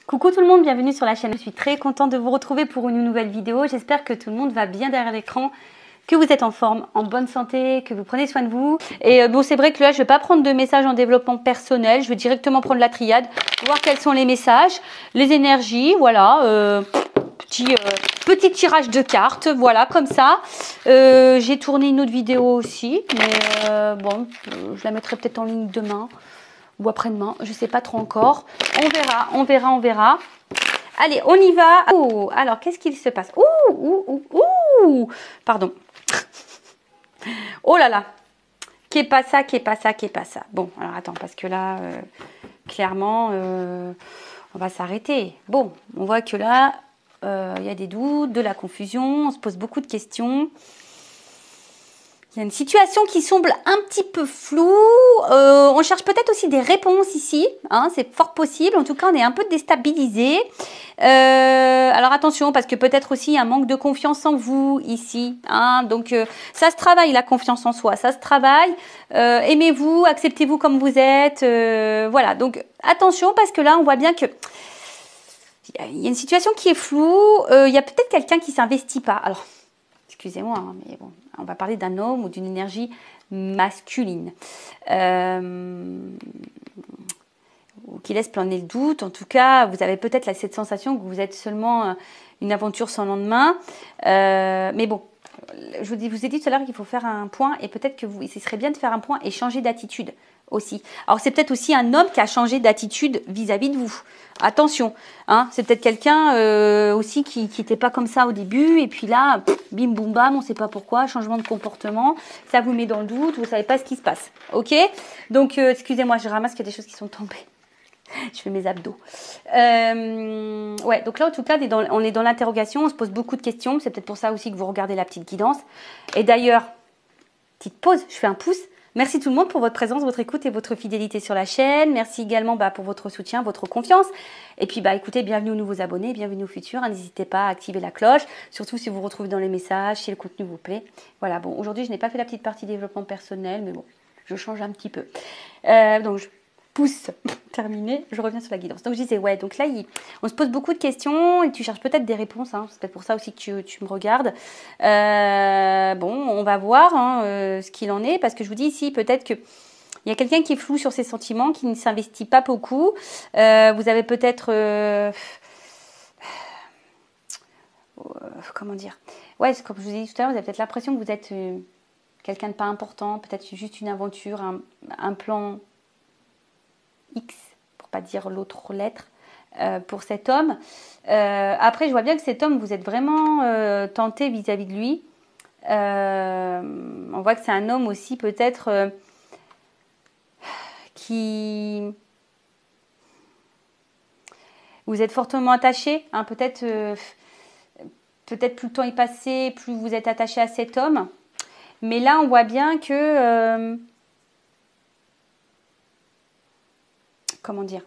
Coucou tout le monde, bienvenue sur la chaîne. Je suis très contente de vous retrouver pour une nouvelle vidéo. J'espère que tout le monde va bien derrière l'écran, que vous êtes en forme, en bonne santé, que vous prenez soin de vous. Et bon, c'est vrai que là, je ne vais pas prendre de messages en développement personnel. Je vais directement prendre la triade, voir quels sont les messages, les énergies, voilà. Petit tirage de cartes, voilà, comme ça. J'ai tourné une autre vidéo aussi, mais bon, je la mettrai peut-être en ligne demain ou après-demain, je ne sais pas trop encore. On verra. Allez, on y va. Oh, alors, qu'est-ce qu'il se passe? Ouh, pardon. Oh là là. Qu'est pas ça. Bon, alors attends, parce que là, clairement, on va s'arrêter. Bon, on voit que là, il y a des doutes, de la confusion, on se pose beaucoup de questions. Il y a une situation qui semble un petit peu floue. On cherche peut-être aussi des réponses ici. Hein, c'est fort possible. En tout cas, on est un peu déstabilisé. Alors attention, parce que peut-être aussi il y a un manque de confiance en vous ici. Hein, donc ça se travaille, la confiance en soi. Ça se travaille. Aimez-vous, acceptez-vous comme vous êtes. Voilà. Donc attention, parce que là, on voit bien que il y a une situation qui est floue. Il y a peut-être quelqu'un qui s'investit pas. Alors, excusez-moi, hein, mais bon, on va parler d'un homme ou d'une énergie masculine qui laisse planer le doute. En tout cas, vous avez peut-être cette sensation que vous êtes seulement une aventure sans lendemain. Mais bon, je vous ai dit tout à l'heure qu'il faut faire un point et peut-être que ce serait bien de faire un point et changer d'attitude aussi. Alors, c'est peut-être aussi un homme qui a changé d'attitude vis-à-vis de vous. Attention, hein, c'est peut-être quelqu'un aussi qui n'était pas comme ça au début et puis là, bim boum bam, on ne sait pas pourquoi, changement de comportement, ça vous met dans le doute, vous ne savez pas ce qui se passe. Ok? Donc, excusez-moi, je ramasse qu'il y a des choses qui sont tombées. Je fais mes abdos. Ouais, donc là, en tout cas, on est dans l'interrogation, on se pose beaucoup de questions. C'est peut-être pour ça aussi que vous regardez la petite guidance. Et d'ailleurs, petite pause, je fais un pouce. Merci tout le monde pour votre présence, votre écoute et votre fidélité sur la chaîne. Merci également pour votre soutien, votre confiance. Et puis, écoutez, bienvenue aux nouveaux abonnés, bienvenue aux futurs. N'hésitez pas à activer la cloche, surtout si vous vous retrouvez dans les messages, si le contenu vous plaît. Voilà, bon, aujourd'hui, je n'ai pas fait la petite partie développement personnel, mais bon, je change un petit peu. Donc, je pouce terminé, je reviens sur la guidance. Donc je disais, ouais, donc là, on se pose beaucoup de questions et tu cherches peut-être des réponses. Hein, c'est peut-être pour ça aussi que tu me regardes. Bon, on va voir ce qu'il en est, parce que je vous dis ici, peut-être que il y a quelqu'un qui est flou sur ses sentiments, qui ne s'investit pas beaucoup. Vous avez peut-être... comment dire? Ouais, comme je vous ai dit tout à l'heure, vous avez peut-être l'impression que vous êtes quelqu'un de pas important, peut-être juste une aventure, un plan X, pour pas dire l'autre lettre, pour cet homme. Après, je vois bien que cet homme, vous êtes vraiment tenté vis-à-vis de lui. On voit que c'est un homme aussi peut-être qui... Vous êtes fortement attaché, hein, peut-être plus le temps est passé, plus vous êtes attaché à cet homme. Mais là, on voit bien que... comment dire?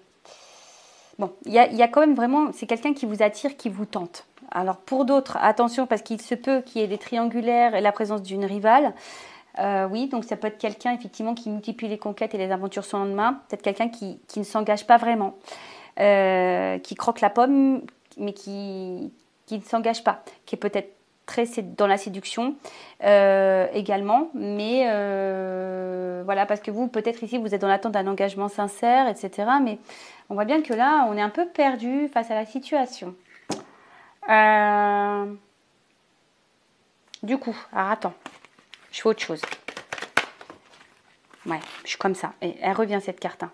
Bon, il y a quand même vraiment, c'est quelqu'un qui vous attire, qui vous tente. Alors pour d'autres, attention, parce qu'il se peut qu'il y ait des triangulaires et la présence d'une rivale. Oui, donc ça peut être quelqu'un effectivement qui multiplie les conquêtes et les aventures sans lendemain. Peut-être quelqu'un qui ne s'engage pas vraiment, qui croque la pomme, mais qui ne s'engage pas, qui est peut-être très dans la séduction également, mais voilà, parce que vous, peut-être ici, vous êtes dans l'attente d'un engagement sincère, etc. Mais on voit bien que là, on est un peu perdu face à la situation. Du coup, alors attends, je fais autre chose. Ouais, je suis comme ça. Et elle revient cette carte. Hein.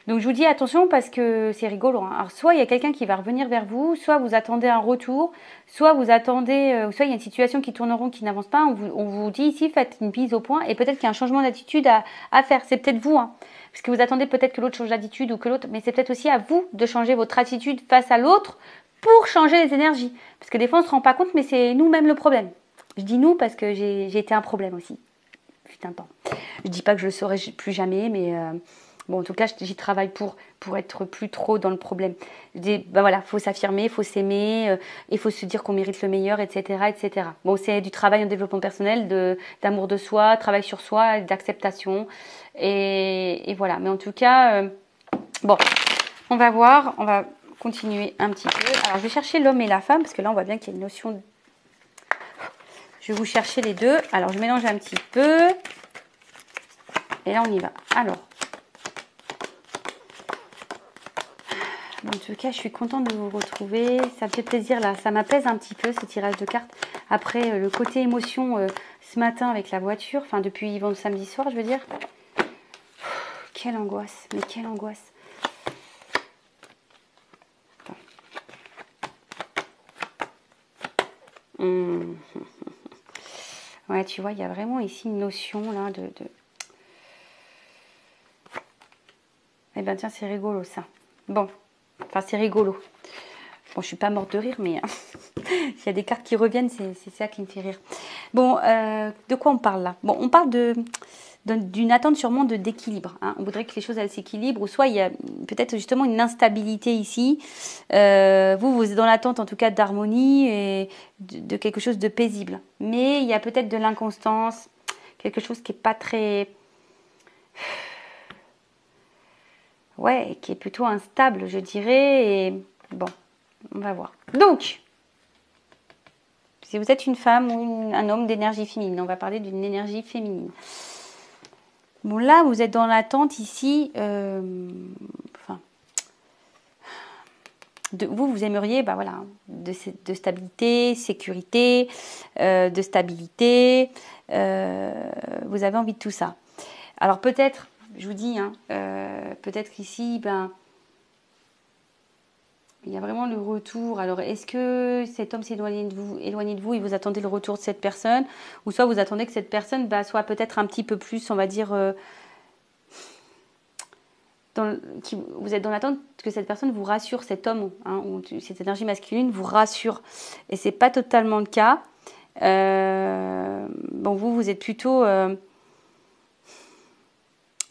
Donc je vous dis attention parce que c'est rigolo. Hein. Alors soit il y a quelqu'un qui va revenir vers vous, soit vous attendez un retour, soit vous attendez, soit il y a une situation qui tourne en rond, qui n'avance pas. On vous dit ici, faites une mise au point et peut-être qu'il y a un changement d'attitude à faire. C'est peut-être vous, hein, parce que vous attendez peut-être que l'autre change d'attitude ou que l'autre, mais c'est peut-être aussi à vous de changer votre attitude face à l'autre pour changer les énergies. Parce que des fois on ne se rend pas compte, mais c'est nous-mêmes le problème. Je dis nous parce que j'ai été un problème aussi. Un temps. Je dis pas que je le saurai plus jamais, mais bon, en tout cas, j'y travaille pour être plus trop dans le problème. Je dis, voilà, faut s'affirmer, faut s'aimer, il faut se dire qu'on mérite le meilleur, etc., etc. Bon, c'est du travail en développement personnel, d'amour de soi, travail sur soi, d'acceptation, et voilà. Mais en tout cas, bon, on va voir, continuer un petit peu. Alors, je vais chercher l'homme et la femme, parce que là, on voit bien qu'il y a une notion de... Je vais vous chercher les deux. Alors, je mélange un petit peu. Et là, on y va. Alors, en tout cas, je suis contente de vous retrouver. Ça me fait plaisir, là. Ça m'apaise un petit peu, ce tirage de cartes. Après, le côté émotion ce matin avec la voiture. Enfin, depuis samedi soir, je veux dire. Quelle angoisse. Mais quelle angoisse. Ouais, tu vois, il y a vraiment ici une notion, là, de... Eh ben, tiens, c'est rigolo, ça. Bon. Enfin, c'est rigolo. Bon, je suis pas morte de rire, mais il y a des cartes qui reviennent, c'est ça qui me fait rire. Bon, de quoi on parle là? Bon, on parle d'une attente sûrement d'équilibre. Hein. On voudrait que les choses elles s'équilibrent, ou soit il y a peut-être justement une instabilité ici. Vous êtes dans l'attente en tout cas d'harmonie et de quelque chose de paisible. Mais il y a peut-être de l'inconstance, quelque chose qui n'est pas très... Ouais, qui est plutôt instable, je dirais. Et bon, on va voir. Donc, si vous êtes une femme ou un homme d'énergie féminine, on va parler d'une énergie féminine. Bon, là, vous êtes dans l'attente ici. Vous aimeriez, bah voilà, de stabilité, sécurité, de stabilité. Vous avez envie de tout ça. Alors peut-être, je vous dis, hein, peut-être qu'ici, ben, il y a vraiment le retour. Alors, est-ce que cet homme s'est éloigné de vous et vous attendez le retour de cette personne, ou soit vous attendez que cette personne soit peut-être un petit peu plus, on va dire, vous êtes dans l'attente que cette personne vous rassure, cet homme, hein, ou cette énergie masculine vous rassure. Et c'est pas totalement le cas. Bon, vous êtes plutôt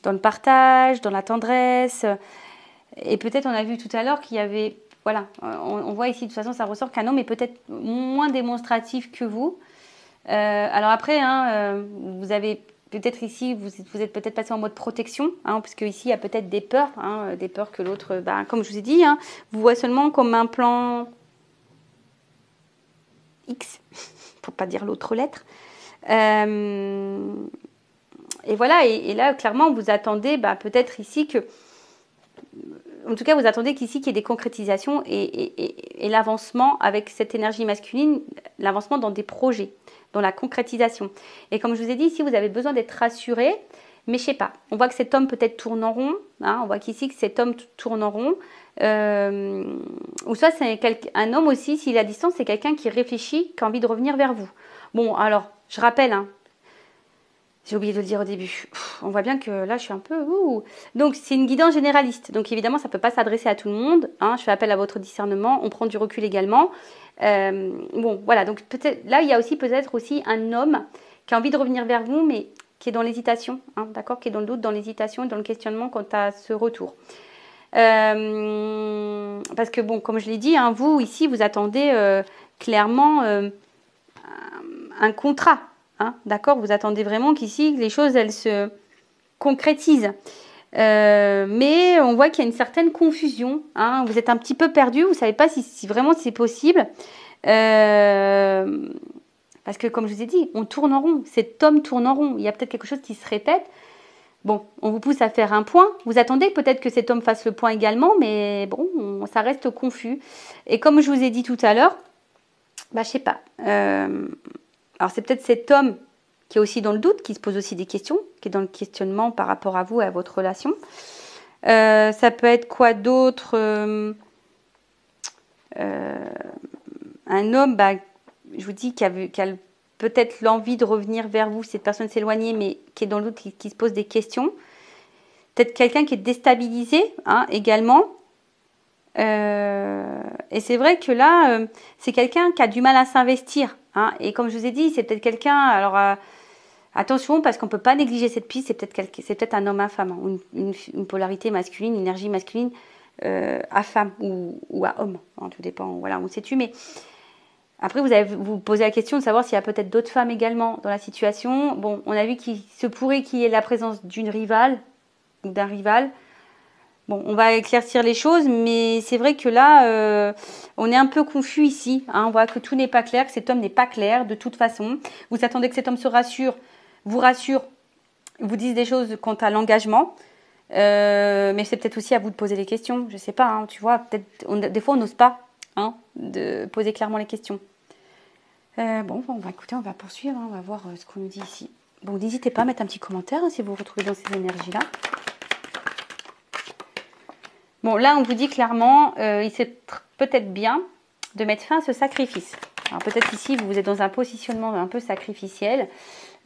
dans le partage, dans la tendresse. Et peut-être on a vu tout à l'heure qu'il y avait... Voilà, on voit ici, de toute façon, ça ressort qu'un homme est peut-être moins démonstratif que vous. Alors après, hein, vous avez peut-être ici, vous êtes peut-être passé en mode protection, hein, parce qu'ici, il y a peut-être des peurs que l'autre, comme je vous ai dit, hein, vous voit seulement comme un plan X, pour pas dire l'autre lettre. Et voilà, et là, clairement, vous attendez peut-être ici que... En tout cas, vous attendez qu'ici, qu'il y ait des concrétisations et l'avancement avec cette énergie masculine, l'avancement dans des projets, dans la concrétisation. Et comme je vous ai dit, ici, vous avez besoin d'être rassuré, mais je sais pas. On voit que cet homme peut-être tourne en rond. Hein, on voit qu'ici, que cet homme tourne en rond. Ou soit, c'est un homme aussi, s'il est à distance, c'est quelqu'un qui réfléchit, qui a envie de revenir vers vous. Bon, alors, je rappelle, hein, j'ai oublié de le dire au début. On voit bien que là, je suis un peu... Donc, c'est une guidance généraliste. Donc, évidemment, ça ne peut pas s'adresser à tout le monde. Hein. Je fais appel à votre discernement. On prend du recul également. Bon, voilà. Donc, peut-être là, il y a aussi peut-être aussi un homme qui a envie de revenir vers vous, mais qui est dans l'hésitation. Hein, d'accord? Qui est dans le doute, dans l'hésitation et dans le questionnement quant à ce retour. Parce que, bon, comme je l'ai dit, hein, vous, ici, vous attendez clairement un contrat. Hein, d'accord, vous attendez vraiment qu'ici, les choses, elles se concrétisent. Mais on voit qu'il y a une certaine confusion. Hein, vous êtes un petit peu perdu, vous ne savez pas si vraiment c'est possible. Parce que, comme je vous ai dit, on tourne en rond. Cet homme tourne en rond. Il y a peut-être quelque chose qui se répète. Bon, on vous pousse à faire un point. Vous attendez peut-être que cet homme fasse le point également, mais bon, ça reste confus. Et comme je vous ai dit tout à l'heure, je sais pas. Alors, c'est peut-être cet homme qui est aussi dans le doute, qui se pose aussi des questions, qui est dans le questionnement par rapport à vous et à votre relation. Ça peut être quoi d'autre? Un homme, je vous dis, qui a peut-être l'envie de revenir vers vous, cette personne s'éloigner, mais qui est dans le doute, qui se pose des questions. Peut-être quelqu'un qui est déstabilisé, hein, également. Et c'est vrai que là, c'est quelqu'un qui a du mal à s'investir. Hein, et comme je vous ai dit, c'est peut-être quelqu'un... Alors, attention, parce qu'on ne peut pas négliger cette piste. C'est peut-être un homme à femme, hein, une polarité masculine, une énergie masculine à femme ou à homme. Hein, tout dépend, voilà, où c'est-tu. Mais après, vous posez la question de savoir s'il y a peut-être d'autres femmes également dans la situation. Bon, on a vu qu'il se pourrait qu'il y ait la présence d'une rivale ou d'un rival. Bon, on va éclaircir les choses, mais c'est vrai que là, on est un peu confus ici. Hein. On voit que tout n'est pas clair, que cet homme n'est pas clair de toute façon. Vous attendez que cet homme se rassure, vous rassure, vous dise des choses quant à l'engagement. Mais c'est peut-être aussi à vous de poser les questions. Je sais pas, hein, tu vois, peut-être des fois on n'ose pas hein, de poser clairement les questions. Bon, on va écouter, on va poursuivre, hein, on va voir ce qu'on nous dit ici. Bon, n'hésitez pas à mettre un petit commentaire hein, si vous vous retrouvez dans ces énergies-là. Bon, là, on vous dit clairement, il serait peut-être bien de mettre fin à ce sacrifice. Alors, peut-être ici, vous êtes dans un positionnement un peu sacrificiel.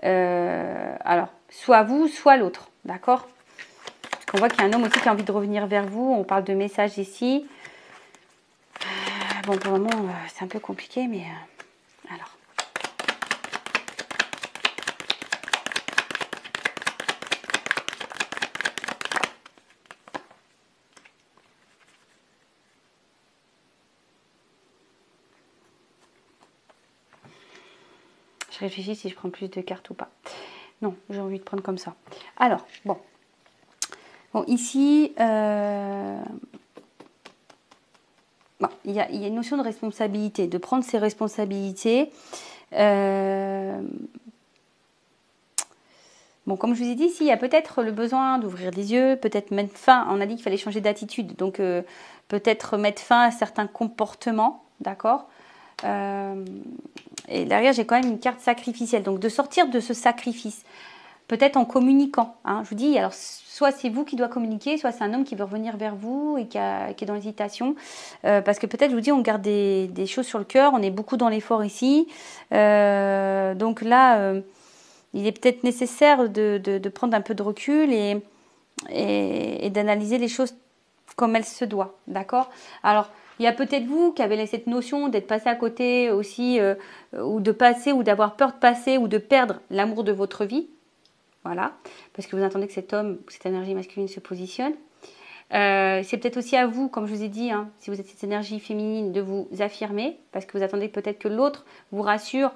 Alors, soit vous, soit l'autre, d'accord? Parce qu'on voit qu'il y a un homme aussi qui a envie de revenir vers vous. On parle de messages ici. Bon, pour le moment, c'est un peu compliqué, mais... alors... Je réfléchis si je prends plus de cartes ou pas. Non, j'ai envie de prendre comme ça. Alors, bon. Bon, ici, bon, il y a une notion de responsabilité, de prendre ses responsabilités. Bon, comme je vous ai dit, ici, il y a peut-être le besoin d'ouvrir les yeux, peut-être mettre fin. On a dit qu'il fallait changer d'attitude, donc peut-être mettre fin à certains comportements, d'accord et derrière, j'ai quand même une carte sacrificielle. Donc, de sortir de ce sacrifice, peut-être en communiquant. Hein, je vous dis, alors, soit c'est vous qui doit communiquer, soit c'est un homme qui veut revenir vers vous et qui est dans l'hésitation. Parce que peut-être, je vous dis, on garde des choses sur le cœur. On est beaucoup dans l'effort ici. Donc là, il est peut-être nécessaire de prendre un peu de recul et d'analyser les choses comme elles se doivent. D'accord? Alors, il y a peut-être vous qui avez cette notion d'être passé à côté aussi, ou de passer, ou d'avoir peur de passer, ou de perdre l'amour de votre vie. Voilà. Parce que vous entendez que cet homme, cette énergie masculine se positionne. C'est peut-être aussi à vous, comme je vous ai dit, hein, si vous êtes cette énergie féminine, de vous affirmer. Parce que vous attendez peut-être que l'autre vous rassure.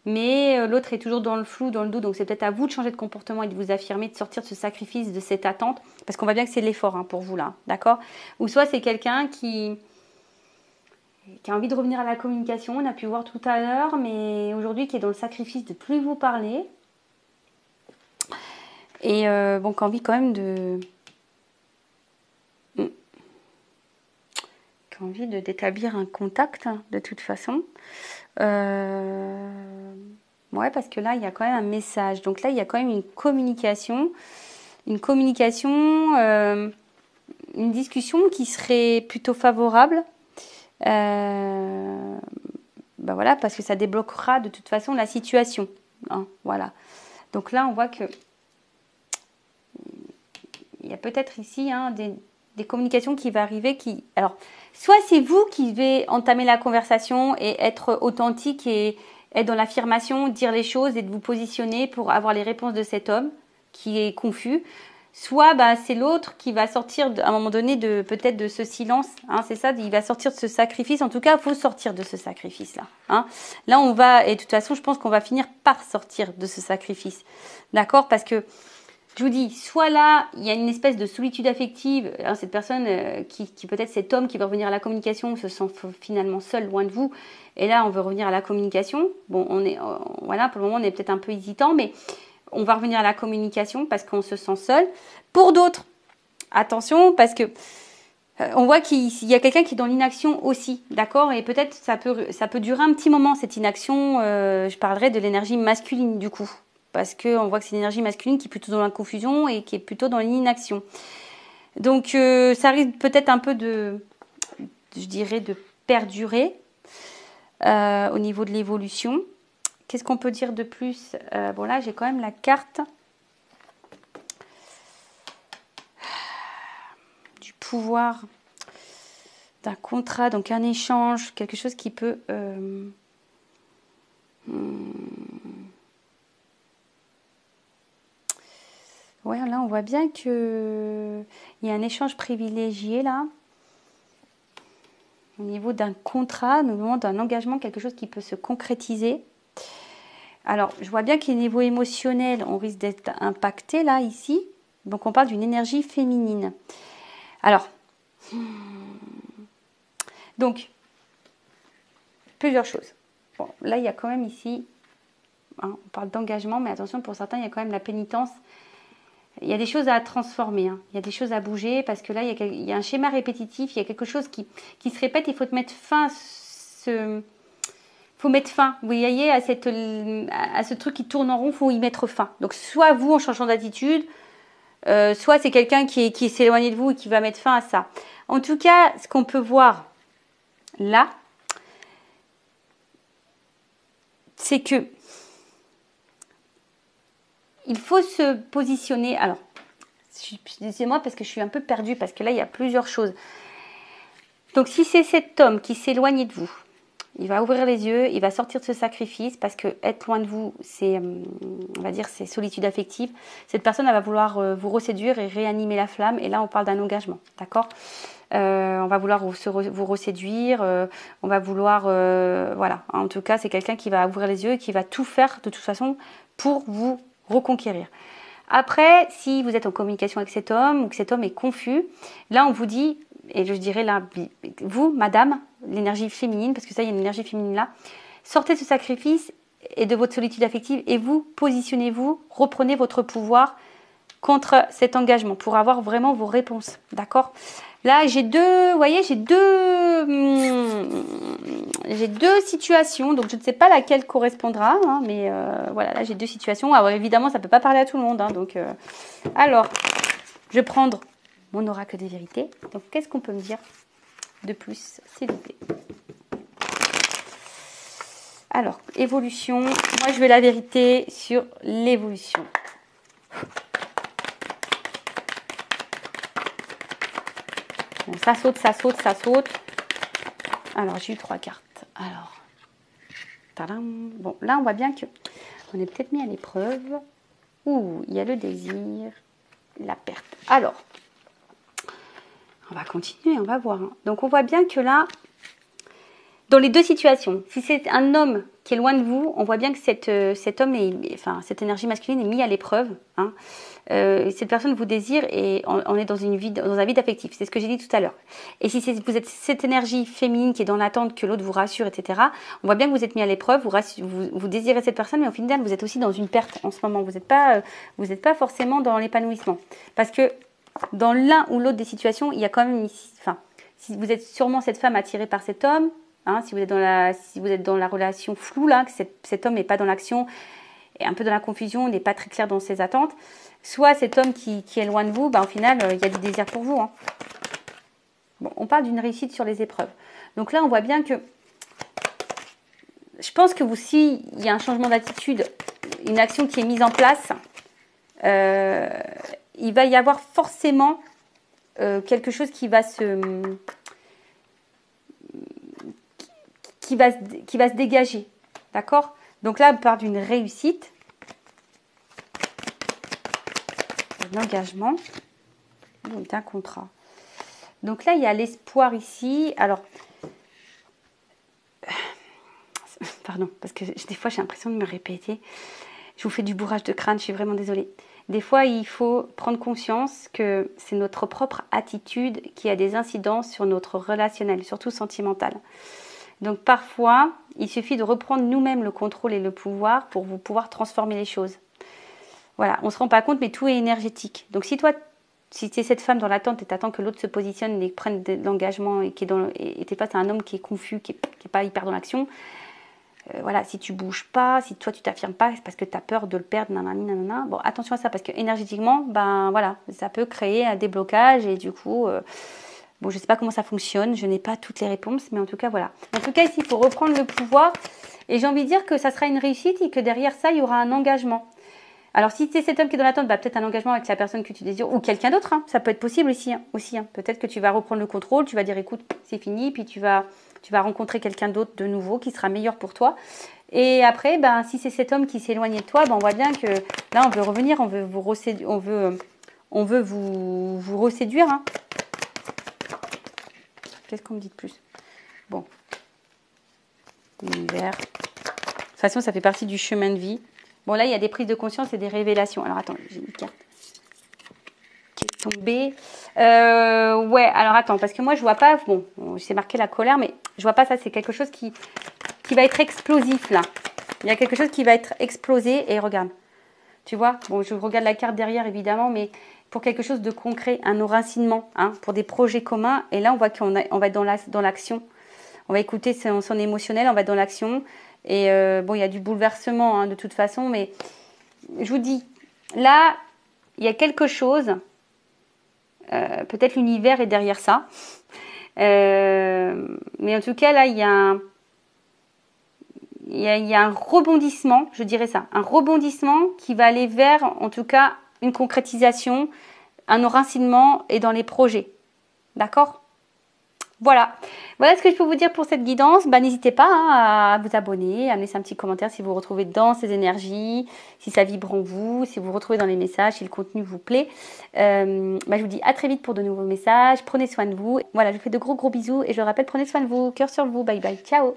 Mais l'autre est toujours dans le flou, dans le doute. Donc c'est peut-être à vous de changer de comportement et de vous affirmer, de sortir de ce sacrifice, de cette attente. Parce qu'on voit bien que c'est l'effort hein, pour vous là. D'accord? Ou soit c'est quelqu'un qui a envie de revenir à la communication, on a pu voir tout à l'heure, mais aujourd'hui qui est dans le sacrifice de ne plus vous parler. Et bon, qui a envie quand même d'établir un contact, hein, de toute façon. Ouais, parce que là, il y a quand même un message. Donc là, il y a quand même une communication, une discussion qui serait plutôt favorable. Ben voilà, parce que ça débloquera de toute façon la situation. Hein, voilà. Donc là, on voit que il y a peut-être ici hein, des communications qui vont arriver. Alors, soit c'est vous qui devez entamer la conversation et être authentique et être dans l'affirmation, dire les choses et de vous positionner pour avoir les réponses de cet homme qui est confus. Soit bah, c'est l'autre qui va sortir à un moment donné peut-être de ce silence. Hein, c'est ça, il va sortir de ce sacrifice. En tout cas, il faut sortir de ce sacrifice-là. Hein. Là, on va, et de toute façon, je pense qu'on va finir par sortir de ce sacrifice. D'accord? Parce que, je vous dis, soit là, il y a une espèce de solitude affective. Hein, cette personne qui peut-être cet homme qui veut revenir à la communication se sent finalement seul, loin de vous. Et là, on veut revenir à la communication. Bon, voilà, pour le moment, on est peut-être un peu hésitant, mais on va revenir à la communication parce qu'on se sent seul. Pour d'autres, attention, parce que on voit qu'il y a quelqu'un qui est dans l'inaction aussi, d'accord? Et peut-être ça peut durer un petit moment, cette inaction. Je parlerai de l'énergie masculine, du coup. Parce qu'on voit que c'est l'énergie masculine qui est plutôt dans la confusion et qui est plutôt dans l'inaction. Donc, ça risque peut-être un peu je dirais, de perdurer au niveau de l'évolution. Qu'est-ce qu'on peut dire de plus? Bon, là, j'ai quand même la carte du pouvoir d'un contrat, donc un échange, quelque chose qui peut... Ouais, là, on voit bien qu'il y a un échange privilégié, là. Au niveau d'un contrat, notamment d'un engagement, quelque chose qui peut se concrétiser. Alors, je vois bien qu'au niveau émotionnel, on risque d'être impacté, là, ici. Donc, on parle d'une énergie féminine. Alors, donc, plusieurs choses. Bon, là, il y a quand même ici, hein, on parle d'engagement, mais attention, pour certains, il y a quand même la pénitence. Il y a des choses à transformer, hein. Il y a des choses à bouger, parce que là, il y a un schéma répétitif, il y a quelque chose qui se répète, il faut te mettre fin faut mettre fin, vous voyez, à ce truc qui tourne en rond, il faut y mettre fin. Donc, soit vous, en changeant d'attitude, soit c'est quelqu'un qui s'est éloigné de vous et qui va mettre fin à ça. En tout cas, ce qu'on peut voir là, c'est que il faut se positionner. Alors, c'est moi parce que je suis un peu perdue, parce que là, il y a plusieurs choses. Donc, si c'est cet homme qui s'est éloigné de vous, il va ouvrir les yeux, il va sortir de ce sacrifice, parce que être loin de vous, c'est, on va dire, c'est solitude affective. Cette personne, elle va vouloir vous reséduire et réanimer la flamme. Et là, on parle d'un engagement, d'accord ? On va vouloir vous reséduire, on va vouloir, voilà. En tout cas, c'est quelqu'un qui va ouvrir les yeux et qui va tout faire, de toute façon, pour vous reconquérir. Après, si vous êtes en communication avec cet homme, ou que cet homme est confus, là, on vous dit, et je dirais là, vous, madame, l'énergie féminine, parce que ça, il y a une énergie féminine là, sortez de ce sacrifice et de votre solitude affective et vous, positionnez-vous, reprenez votre pouvoir contre cet engagement pour avoir vraiment vos réponses, d'accord ? Là, j'ai deux situations, donc je ne sais pas laquelle correspondra, hein, mais voilà, là j'ai deux situations. Alors évidemment, ça ne peut pas parler à tout le monde, hein, donc alors, je vais prendre mon oracle des vérités. Donc, qu'est-ce qu'on peut me dire de plus, s'il vous plaît? Alors, évolution. Moi, je veux la vérité sur l'évolution. Bon, ça saute, ça saute, ça saute. Alors, j'ai eu 3 cartes. Alors, tadam. Bon, là, on voit bien que on est peut-être mis à l'épreuve. Ouh, il y a le désir, la perte. Alors, on va continuer, on va voir. Donc, on voit bien que là, dans les deux situations, si c'est un homme qui est loin de vous, on voit bien que cet homme, cette énergie masculine est mise à l'épreuve. Hein. Cette personne vous désire et on est dans un vide affectif. C'est ce que j'ai dit tout à l'heure. Et si vous êtes cette énergie féminine qui est dans l'attente que l'autre vous rassure, etc., on voit bien que vous êtes mis à l'épreuve, vous désirez cette personne, mais au final, vous êtes aussi dans une perte en ce moment. Vous n'êtes pas forcément dans l'épanouissement. Parce que dans l'un ou l'autre des situations, il y a quand même si vous êtes sûrement cette femme attirée par cet homme, hein, si vous êtes dans la relation floue, là, que cet homme n'est pas dans l'action, et un peu dans la confusion, n'est pas très clair dans ses attentes, soit cet homme qui est loin de vous, au final, il y a du désir pour vous. Hein. Bon, on parle d'une réussite sur les épreuves. Donc là, on voit bien que, je pense que s'il y a un changement d'attitude, une action qui est mise en place, il va y avoir forcément quelque chose qui va se dégager. D'accord ? Donc là, on parle d'une réussite, d'un engagement, d'un contrat. Donc là, il y a l'espoir ici. Alors, pardon, parce que des fois, j'ai l'impression de me répéter. Je vous fais du bourrage de crâne, je suis vraiment désolée. Des fois, il faut prendre conscience que c'est notre propre attitude qui a des incidences sur notre relationnel, surtout sentimental. Donc parfois, il suffit de reprendre nous-mêmes le contrôle et le pouvoir pour pouvoir transformer les choses. Voilà, on ne se rend pas compte, mais tout est énergétique. Donc si tu es cette femme dans l'attente et tu attends que l'autre se positionne et prenne de l'engagement et tu es face à un homme qui est confus, qui n'est pas hyper dans l'action, voilà, si tu bouges pas, si toi tu t'affirmes pas, c'est parce que tu as peur de le perdre, nanana. Bon, attention à ça, parce que énergétiquement, voilà, ça peut créer un déblocage et du coup... Bon, je ne sais pas comment ça fonctionne, je n'ai pas toutes les réponses, mais en tout cas, voilà. En tout cas, ici, il faut reprendre le pouvoir. Et j'ai envie de dire que ça sera une réussite et que derrière ça, il y aura un engagement. Alors, si c'est cet homme qui est dans l'attente, peut-être un engagement avec la personne que tu désires ou quelqu'un d'autre. Hein. Ça peut être possible aussi. Hein. Peut-être que tu vas reprendre le contrôle, tu vas dire, écoute, c'est fini, puis tu vas rencontrer quelqu'un d'autre de nouveau qui sera meilleur pour toi. Et après, si c'est cet homme qui s'est éloigné de toi, on voit bien que là, on veut revenir, on veut vous reséduire. Hein. Qu'est-ce qu'on me dit de plus? Bon. L'univers. De toute façon, ça fait partie du chemin de vie. Bon, là, il y a des prises de conscience et des révélations. Alors, attends, j'ai une carte qui est tombée. Ouais, alors attends, parce que moi, je vois pas... Bon, c'est marqué la colère, mais je vois pas ça. C'est quelque chose qui va être explosif, là. Il y a quelque chose qui va être explosé. Et regarde, tu vois, bon, je regarde la carte derrière, évidemment, mais pour quelque chose de concret, un enracinement, hein, pour des projets communs. Et là, on voit qu'on va être dans l'action. On va écouter son émotionnel, on va être dans l'action. Et bon, il y a du bouleversement, hein, de toute façon, mais je vous dis, là, il y a quelque chose... peut-être l'univers est derrière ça. Mais en tout cas, là, il y a un rebondissement, je dirais ça. Un rebondissement qui va aller vers, en tout cas, une concrétisation, un enracinement et dans les projets. D'accord ? Voilà. Voilà ce que je peux vous dire pour cette guidance. Bah, n'hésitez pas, hein, à vous abonner, à me laisser un petit commentaire si vous vous retrouvez dans ces énergies, si ça vibre en vous, si vous vous retrouvez dans les messages, si le contenu vous plaît. Bah, je vous dis à très vite pour de nouveaux messages. Prenez soin de vous. Voilà, je vous fais de gros bisous et je rappelle, prenez soin de vous. Cœur sur vous. Bye bye. Ciao.